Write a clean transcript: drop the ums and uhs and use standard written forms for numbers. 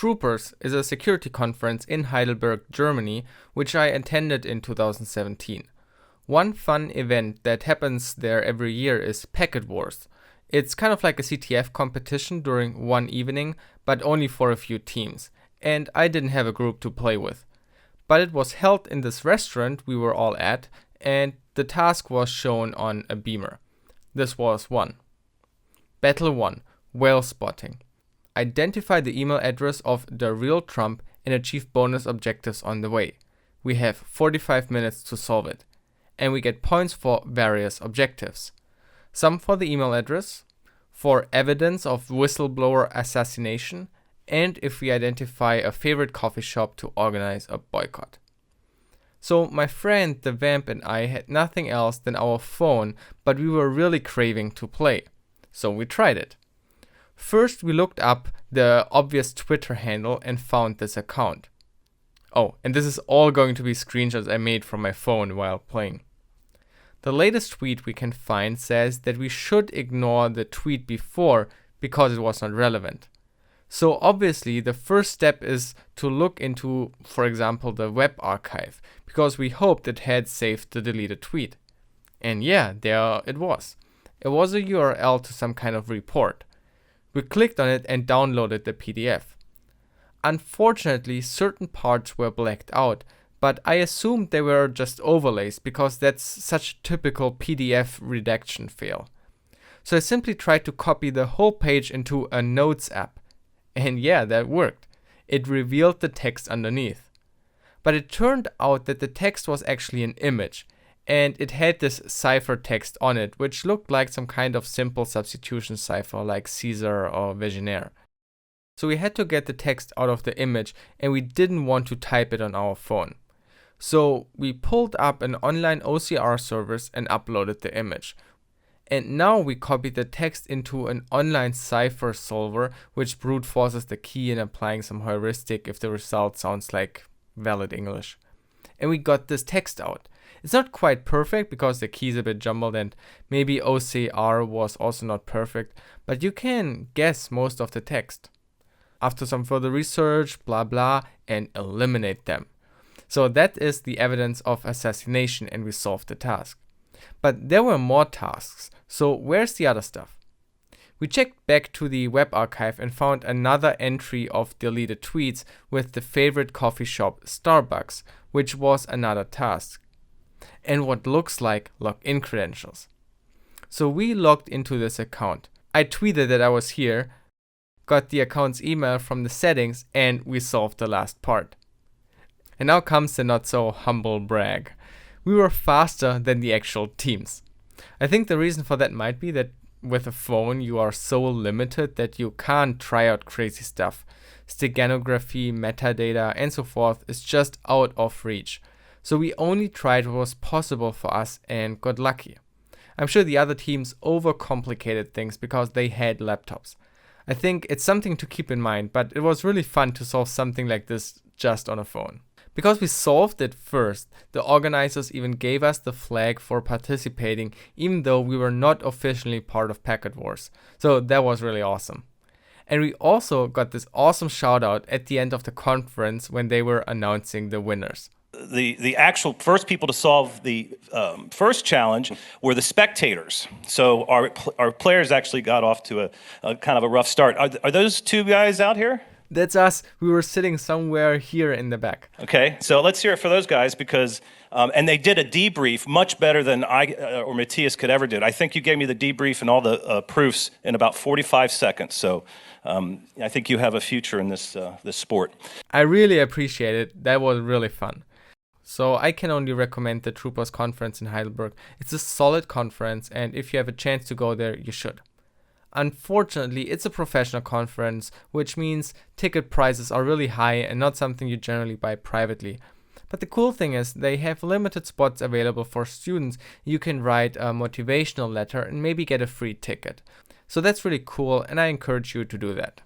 Troopers is a security conference in Heidelberg, Germany, which I attended in 2017. One fun event that happens there every year is PacketWars. It's kind of like a CTF competition during one evening, but only for a few teams, and I didn't have a group to play with. But it was held in this restaurant we were all at, and the task was shown on a beamer. This was 1. Battle 1. Whale spotting. Identify the email address of the real Trump and achieve bonus objectives on the way. We have 45 minutes to solve it. And we get points for various objectives. Some for the email address, for evidence of whistleblower assassination, and if we identify a favorite coffee shop to organize a boycott. So my friend the Vamp and I had nothing else than our phone, but we were really craving to play. So we tried it. First we looked up the obvious Twitter handle and found this account. Oh, and this is all going to be screenshots I made from my phone while playing. The latest tweet we can find says that we should ignore the tweet before because it was not relevant. So obviously the first step is to look into, for example, the web archive, because we hoped it had saved the deleted tweet. And yeah, there it was. It was a URL to some kind of report. We clicked on it and downloaded the PDF. Unfortunately, certain parts were blacked out, but I assumed they were just overlays because that's such a typical PDF redaction fail. So I simply tried to copy the whole page into a Notes app. And yeah, that worked. It revealed the text underneath. But it turned out that the text was actually an image, and it had this Cipher text on it, which looked like some kind of simple substitution cipher like Caesar or Vigenère. So we had to get the text out of the image, and we didn't want to type it on our phone. So we pulled up an online OCR service and uploaded the image. And now we copied the text into an online Cipher solver, which brute forces the key and applying some heuristic if the result sounds like valid English. And we got this text out. It's not quite perfect because the key is a bit jumbled and maybe OCR was also not perfect, but you can guess most of the text. After some further research, blah blah, and eliminate them. So that is the evidence of assassination and we solved the task. But there were more tasks, so where's the other stuff? We checked back to the web archive and found another entry of deleted tweets with the favorite coffee shop Starbucks, which was another task. And what looks like login credentials. So we logged into this account. I tweeted that I was here, got the account's email from the settings, and we solved the last part. And now comes the not so humble brag. We were faster than the actual teams. I think the reason for that might be that with a phone you are so limited that you can't try out crazy stuff. Steganography, metadata, and so forth is just out of reach. So we only tried what was possible for us and got lucky. I'm sure the other teams overcomplicated things because they had laptops. I think it's something to keep in mind, but it was really fun to solve something like this just on a phone. Because we solved it first, the organizers even gave us the flag for participating, even though we were not officially part of PacketWars. So that was really awesome. And we also got this awesome shout out at the end of the conference when they were announcing the winners. The actual first people to solve the first challenge were the spectators. So our players actually got off to a kind of a rough start. Are those two guys out here? That's us. We were sitting somewhere here in the back. Okay, so let's hear it for those guys because, and they did a debrief much better than I or Matthias could ever do. I think you gave me the debrief and all the proofs in about 45 seconds. So I think you have a future in this sport. I really appreciate it. That was really fun. So I can only recommend the Troopers conference in Heidelberg. It's a solid conference, and if you have a chance to go there, you should. Unfortunately, it's a professional conference, which means ticket prices are really high and not something you generally buy privately. But the cool thing is they have limited spots available for students. You can write a motivational letter and maybe get a free ticket. So that's really cool, and I encourage you to do that.